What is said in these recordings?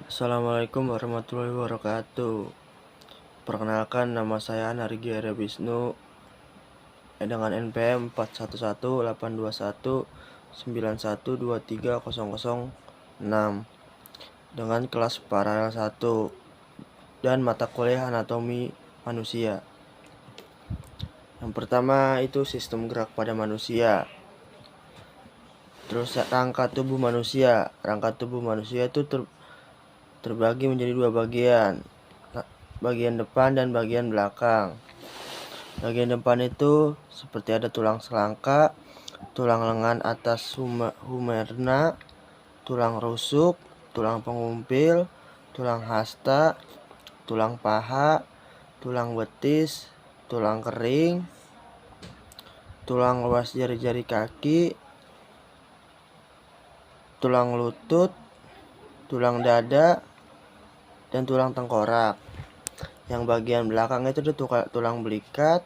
Assalamualaikum warahmatullahi wabarakatuh. Perkenalkan, nama saya Narigi Arya Wisnu dengan NPM 41818191230006 dengan kelas paralel 1 dan mata kuliah anatomi manusia. Yang pertama itu sistem gerak pada manusia. Terus rangka tubuh manusia. Rangka tubuh manusia itu terbagi menjadi dua bagian. Bagian depan dan bagian belakang. Bagian depan itu seperti ada tulang selangka, tulang lengan atas humerna, tulang rusuk, tulang pengumpil, tulang hasta, tulang paha, tulang betis, tulang kering, tulang luas jari-jari kaki, tulang lutut, tulang dada, dan tulang tengkorak. Yang bagian belakang itu ada tulang belikat,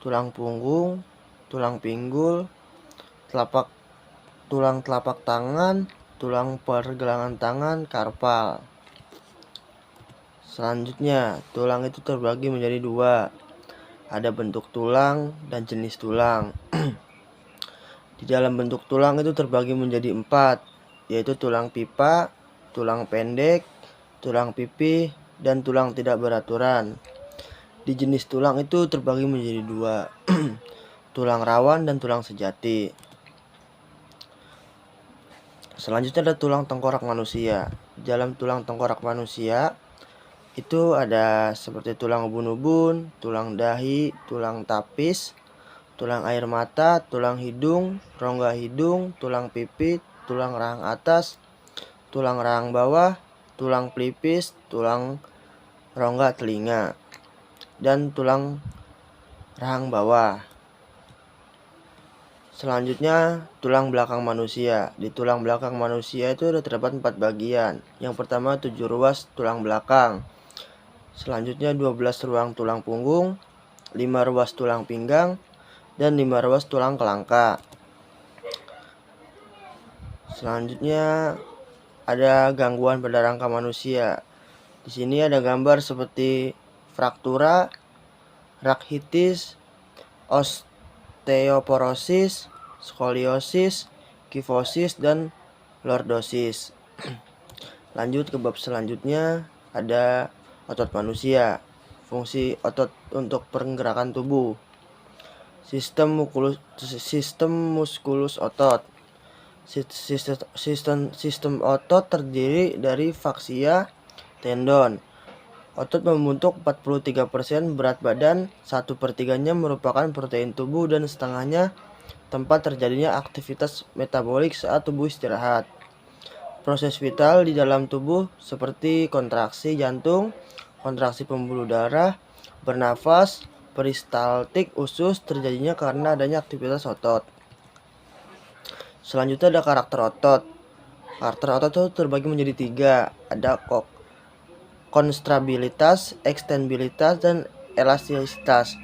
tulang punggung, tulang pinggul, tulang telapak tangan, tulang pergelangan tangan, karpal. Selanjutnya, tulang itu terbagi menjadi dua. Ada bentuk tulang dan jenis tulang. Di dalam bentuk tulang itu terbagi menjadi 4, yaitu tulang pipa, tulang pendek, tulang pipih, dan tulang tidak beraturan. Di jenis tulang itu terbagi menjadi 2, tulang rawan dan tulang sejati. Selanjutnya ada tulang tengkorak manusia. Dalam tulang tengkorak manusia itu ada seperti tulang ubun-ubun, tulang dahi, tulang tapis, tulang air mata, tulang hidung, rongga hidung, tulang pipi, tulang rahang atas, tulang rahang bawah, tulang pelipis, tulang rongga telinga, dan tulang rahang bawah. Selanjutnya, tulang belakang manusia. Di tulang belakang manusia itu terdapat 4 bagian. Yang pertama 7 ruas tulang belakang. Selanjutnya 12 ruang tulang punggung, 5 ruas tulang pinggang, dan 5 ruas tulang kelangka. Selanjutnya ada gangguan pada rangka manusia. Di sini ada gambar seperti fraktura, rakitis, osteoporosis, skoliosis, kifosis, dan lordosis. Lanjut ke bab selanjutnya, ada otot manusia. Fungsi otot untuk pergerakan tubuh. Sistem muskulus otot. Sistem otot terdiri dari faksia, tendon. Otot membentuk 43% berat badan, 1/3-nya merupakan protein tubuh, dan setengahnya tempat terjadinya aktivitas metabolik saat tubuh istirahat. Proses vital di dalam tubuh seperti kontraksi jantung, kontraksi pembuluh darah, bernafas, peristaltik usus terjadinya karena adanya aktivitas otot. Selanjutnya ada karakter otot. Karakter otot itu terbagi menjadi 3. Ada konstrabilitas, ekstensibilitas, dan elastisitas.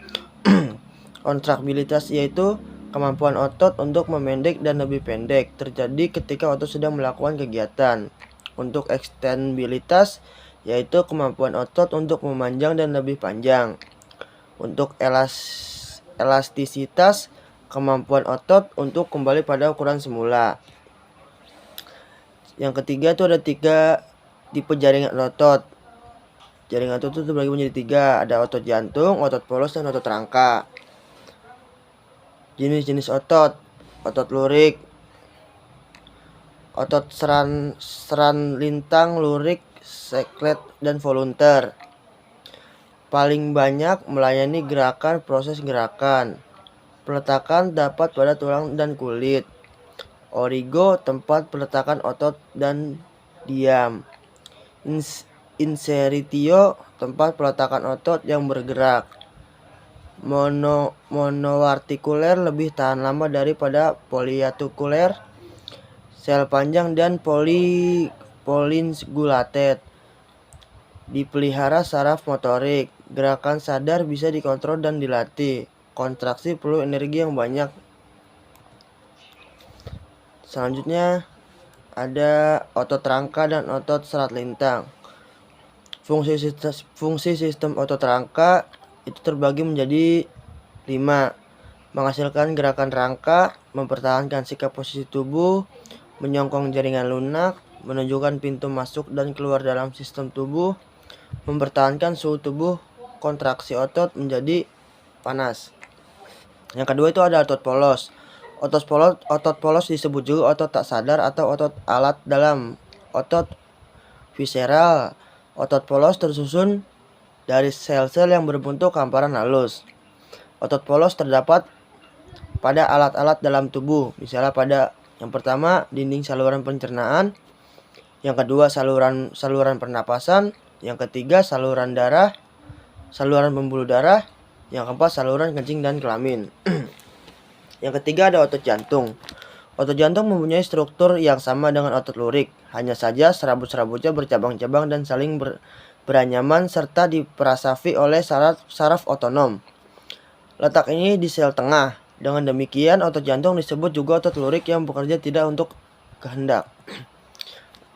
Kontrabilitas yaitu kemampuan otot untuk memendek dan lebih pendek terjadi ketika otot sedang melakukan kegiatan. Untuk ekstensibilitas yaitu kemampuan otot untuk memanjang dan lebih panjang. Untuk elastisitas, kemampuan otot untuk kembali pada ukuran semula. Yang ketiga itu ada 3 tipe jaringan otot. Jaringan otot itu terbagi menjadi 3. Ada otot jantung, otot polos, dan otot rangka. Jenis-jenis otot. Otot lurik, otot seran lintang, lurik, seklet, dan volunteer. Paling banyak melayani gerakan proses gerakan. Peletakan dapat pada tulang dan kulit. Origo, tempat peletakan otot dan diam. Inseritio, tempat peletakan otot yang bergerak. Monoartikuler, lebih tahan lama daripada poliartikuler. Sel panjang dan polysgulated. Dipelihara saraf motorik. Gerakan sadar bisa dikontrol dan dilatih. Kontraksi perlu energi yang banyak. Selanjutnya ada otot rangka dan otot serat lintang. Fungsi sistem otot rangka itu terbagi menjadi 5. Menghasilkan gerakan rangka, mempertahankan sikap posisi tubuh, menyongkong jaringan lunak, menunjukkan pintu masuk dan keluar dalam sistem tubuh, mempertahankan suhu tubuh, kontraksi otot menjadi panas. Yang kedua itu ada otot polos. Otot polos disebut juga otot tak sadar atau otot alat dalam. Otot visceral. Otot polos tersusun dari sel-sel yang berbentuk hamparan halus. Otot polos terdapat pada alat-alat dalam tubuh, misalnya pada yang pertama dinding saluran pencernaan, yang kedua saluran pernapasan, yang ketiga saluran darah, saluran pembuluh darah, yang keempat saluran kencing dan kelamin. Yang ketiga ada otot jantung. Otot jantung mempunyai struktur yang sama dengan otot lurik, hanya saja serabut-serabutnya bercabang-cabang dan saling beranyaman serta diperasafi oleh saraf otonom. Letak ini di sel tengah. Dengan demikian, otot jantung disebut juga otot lurik yang bekerja tidak untuk kehendak.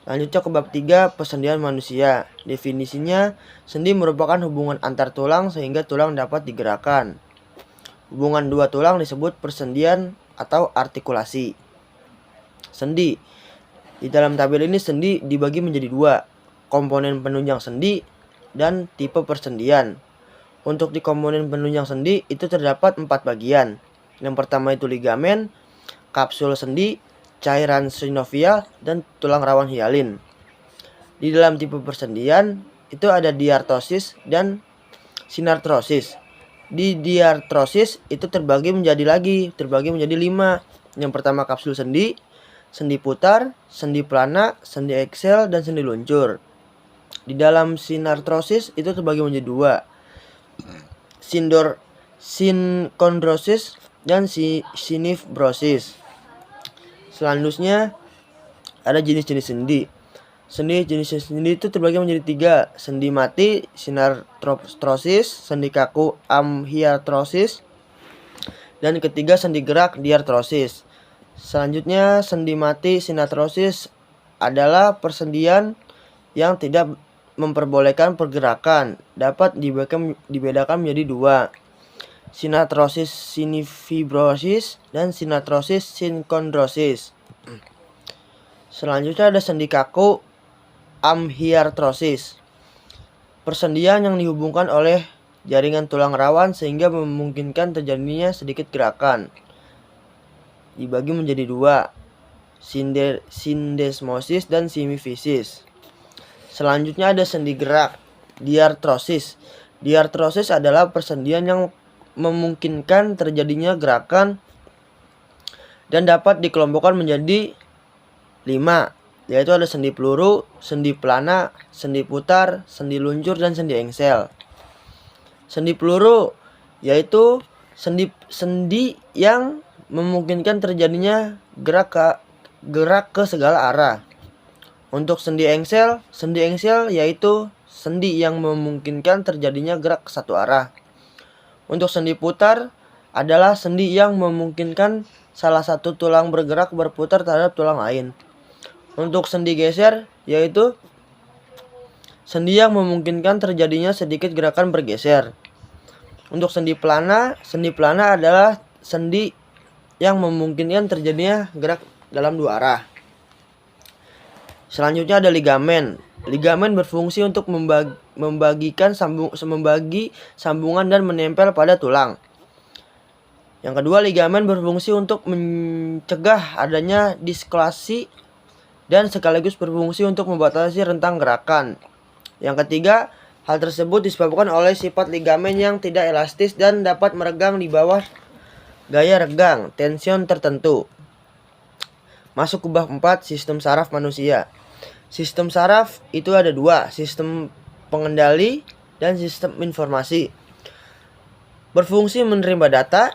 Lanjutnya ke bab 3, persendian manusia. Definisinya, sendi merupakan hubungan antar tulang sehingga tulang dapat digerakkan. Hubungan dua tulang disebut persendian atau artikulasi. Sendi. Di dalam tabel ini sendi dibagi menjadi 2, komponen penunjang sendi dan tipe persendian. Untuk di komponen penunjang sendi itu terdapat 4 bagian. Yang pertama itu ligamen, kapsul sendi, cairan sinovial, dan tulang rawan hialin. Di dalam tipe persendian itu ada diartrosis dan sinartrosis. Di diartrosis itu terbagi menjadi 5. Yang pertama kapsul sendi, sendi putar, sendi plana, sendi axial, dan sendi luncur. Di dalam sinartrosis itu terbagi menjadi 2. Sinkondrosis dan sinifibrosis. Selanjutnya ada jenis-jenis sendi. Jenis sendi itu terbagi menjadi 3. Sendi mati, sinartrosis, sendi kaku, amhiartrosis, dan ketiga sendi gerak, diartrosis. Selanjutnya sendi mati sinartrosis adalah persendian yang tidak memperbolehkan pergerakan. Dapat dibedakan menjadi 2. Sinartrosis sinifibrosis dan sinartrosis sinkondrosis. Selanjutnya ada sendi kaku, amhiartrosis. Persendian yang dihubungkan oleh jaringan tulang rawan sehingga memungkinkan terjadinya sedikit gerakan. Dibagi menjadi 2, sindesmosis dan simifisis. Selanjutnya ada sendi gerak, diartrosis. Diartrosis adalah persendian yang memungkinkan terjadinya gerakan dan dapat dikelompokkan menjadi 5, yaitu ada sendi peluru, sendi pelana, sendi putar, sendi luncur, dan sendi engsel. Sendi peluru yaitu sendi yang memungkinkan terjadinya gerak ke segala arah. Untuk sendi engsel yaitu sendi yang memungkinkan terjadinya gerak ke satu arah. Untuk sendi putar adalah sendi yang memungkinkan salah satu tulang berputar terhadap tulang lain. Untuk sendi geser yaitu sendi yang memungkinkan terjadinya sedikit gerakan bergeser. Untuk sendi plana adalah sendi yang memungkinkan terjadinya gerak dalam 2 arah. Selanjutnya ada ligamen. Ligamen berfungsi untuk membagi sambungan dan menempel pada tulang. Yang kedua, ligamen berfungsi untuk mencegah adanya diskulasi dan sekaligus berfungsi untuk membatasi rentang gerakan. Yang ketiga, hal tersebut disebabkan oleh sifat ligamen yang tidak elastis dan dapat meregang di bawah gaya regang, tension tertentu. Masuk ke bab 4, sistem saraf manusia. Sistem saraf itu ada 2, sistem pengendali dan sistem informasi. Berfungsi menerima data,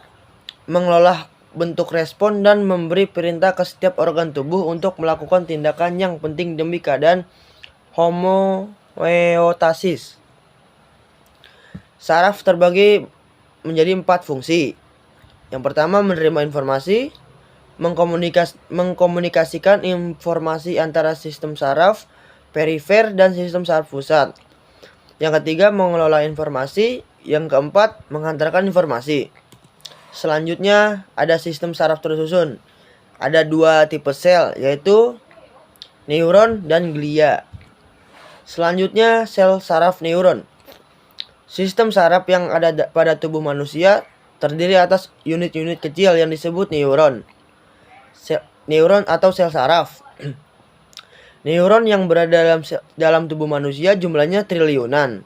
mengelola bentuk respon, dan memberi perintah ke setiap organ tubuh untuk melakukan tindakan yang penting demi keadaan homeostasis. Saraf terbagi menjadi 4 fungsi. Yang pertama menerima informasi, mengkomunikasikan informasi antara sistem saraf, perifer, dan sistem saraf pusat. Yang ketiga, mengelola informasi. Yang keempat, menghantarkan informasi. Selanjutnya, ada sistem saraf tersusun. Ada dua tipe sel, yaitu neuron dan glia. Selanjutnya, sel saraf neuron. Sistem saraf yang ada pada tubuh manusia terdiri atas unit-unit kecil yang disebut neuron. Neuron atau sel saraf. Neuron yang berada dalam tubuh manusia jumlahnya triliunan.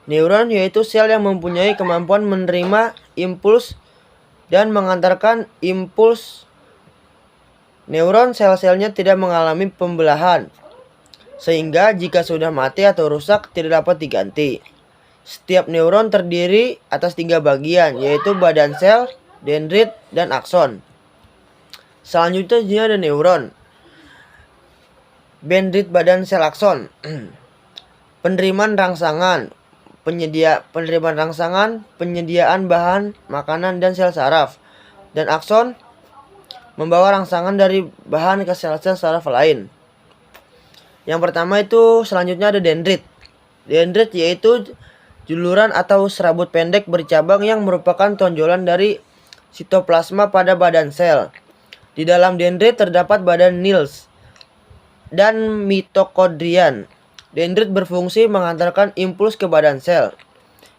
Neuron yaitu sel yang mempunyai kemampuan menerima impuls dan mengantarkan impuls. Neuron sel-selnya tidak mengalami pembelahan, sehingga jika sudah mati atau rusak tidak dapat diganti. Setiap neuron terdiri atas 3 bagian, yaitu badan sel, dendrit, dan akson. Selanjutnya ada neuron. Dendrit badan sel akson. Penerimaan rangsangan, penyediaan bahan makanan dan sel saraf. Dan akson membawa rangsangan dari bahan ke sel-sel saraf lain. Yang pertama itu selanjutnya ada dendrit. Dendrit yaitu juluran atau serabut pendek bercabang yang merupakan tonjolan dari sitoplasma pada badan sel. Di dalam dendrit terdapat badan nils dan mitokondrian. Dendrit berfungsi mengantarkan impuls ke badan sel.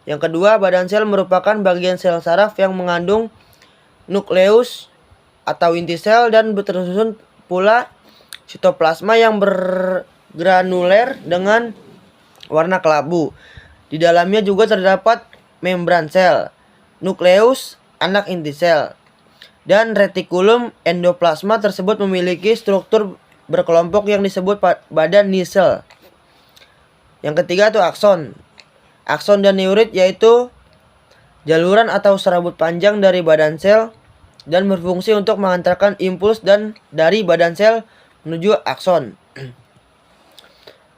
Yang kedua, badan sel merupakan bagian sel saraf yang mengandung nukleus atau inti sel dan tersusun pula sitoplasma yang bergranuler dengan warna kelabu. Di dalamnya juga terdapat membran sel, nukleus, anak inti sel, dan retikulum endoplasma tersebut memiliki struktur berkelompok yang disebut badan nisel. Yang ketiga itu akson. Akson dan neurit yaitu jaluran atau serabut panjang dari badan sel dan berfungsi untuk mengantarkan impuls dan dari badan sel menuju akson.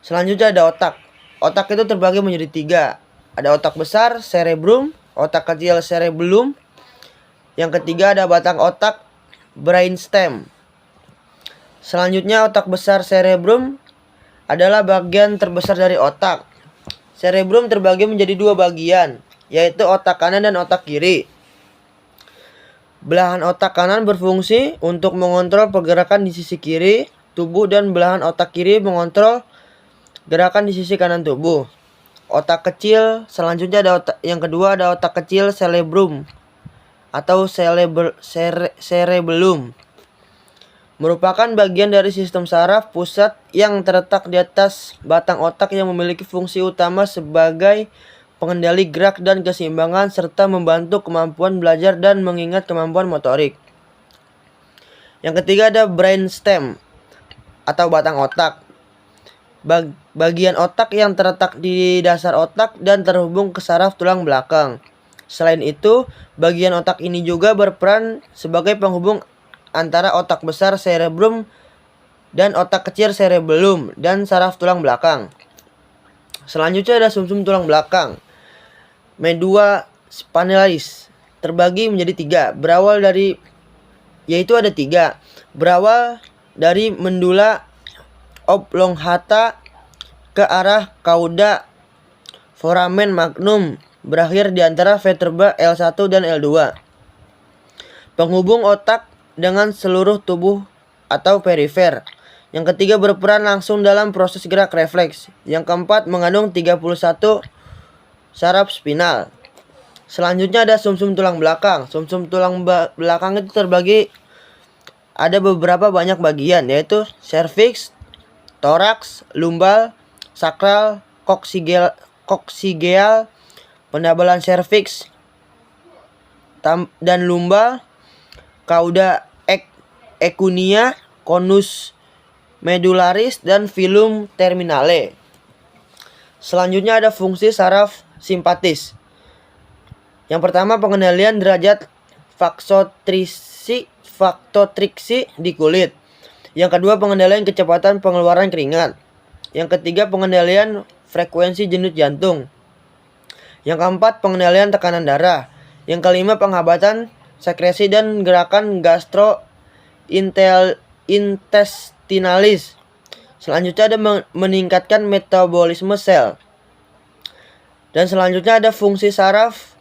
Selanjutnya ada otak. Otak itu terbagi menjadi 3. Ada otak besar, cerebrum, otak kecil, cerebellum. Yang ketiga ada batang otak, brainstem. Selanjutnya otak besar cerebrum adalah bagian terbesar dari otak. Cerebrum terbagi menjadi 2 bagian, yaitu otak kanan dan otak kiri. Belahan otak kanan berfungsi untuk mengontrol pergerakan di sisi kiri tubuh dan belahan otak kiri mengontrol gerakan di sisi kanan tubuh. Otak kecil selanjutnya yang kedua ada otak kecil cerebrum atau cerebellum. Merupakan bagian dari sistem saraf pusat yang terletak di atas batang otak yang memiliki fungsi utama sebagai pengendali gerak dan keseimbangan serta membantu kemampuan belajar dan mengingat kemampuan motorik. Yang ketiga ada brainstem atau batang otak. Bagian otak yang terletak di dasar otak dan terhubung ke saraf tulang belakang. Selain itu, bagian otak ini juga berperan sebagai penghubung antara otak besar cerebrum dan otak kecil cerebellum dan saraf tulang belakang. Selanjutnya ada sumsum tulang belakang. Medulla spinalis terbagi menjadi 3. Ada 3. Berawal dari medulla oblongata ke arah cauda foramen magnum, berakhir di antara vertebra L1 dan L2. Penghubung otak dengan seluruh tubuh atau perifer. Yang ketiga berperan langsung dalam proses gerak refleks. Yang keempat mengandung 31 saraf spinal. Selanjutnya ada sumsum tulang belakang. Sumsum tulang belakang itu terbagi ada beberapa banyak bagian, yaitu cervix, toraks, lumbal, sakral, koksigeal, pendabelan cervix dan lumbal, cauda equina, conus medullaris, dan filum terminale. Selanjutnya ada fungsi saraf simpatis. Yang pertama pengendalian derajat vaktotriksi di kulit. Yang kedua pengendalian kecepatan pengeluaran keringat. Yang ketiga pengendalian frekuensi denyut jantung. Yang keempat pengendalian tekanan darah. Yang kelima penghambatan sekresi dan gerakan intestinalis. Selanjutnya ada meningkatkan metabolisme sel. Dan selanjutnya ada fungsi saraf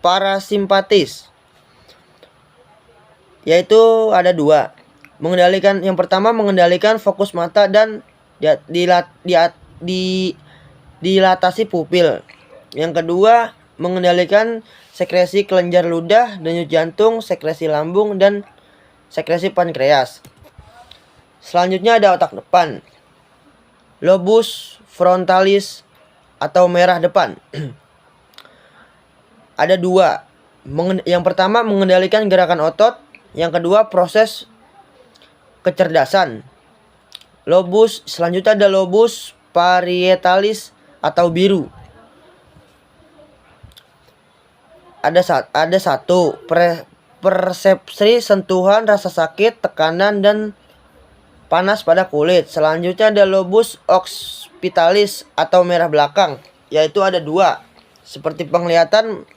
parasimpatis, yaitu ada dua. Yang pertama mengendalikan fokus mata dan dilatasi pupil. Yang kedua mengendalikan sekresi kelenjar ludah, denyut jantung, sekresi lambung, dan sekresi pankreas. Selanjutnya ada otak depan, lobus frontalis atau merah depan. Ada dua. Yang pertama mengendalikan gerakan otot, yang kedua proses kecerdasan. Selanjutnya ada lobus parietalis atau biru. Ada satu persepsi sentuhan, rasa sakit, tekanan, dan panas pada kulit. Selanjutnya ada lobus occipitalis atau merah belakang, yaitu ada dua, seperti penglihatan.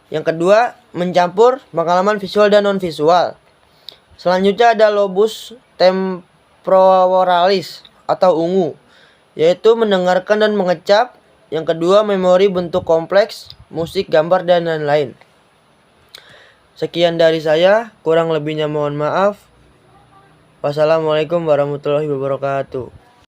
Yang kedua mencampur pengalaman visual dan non visual. Selanjutnya ada lobus temporalis atau ungu, yaitu mendengarkan dan mengecap. Yang kedua memori bentuk kompleks, musik, gambar, dan lain-lain. Sekian dari saya, kurang lebihnya mohon maaf. Wassalamualaikum warahmatullahi wabarakatuh.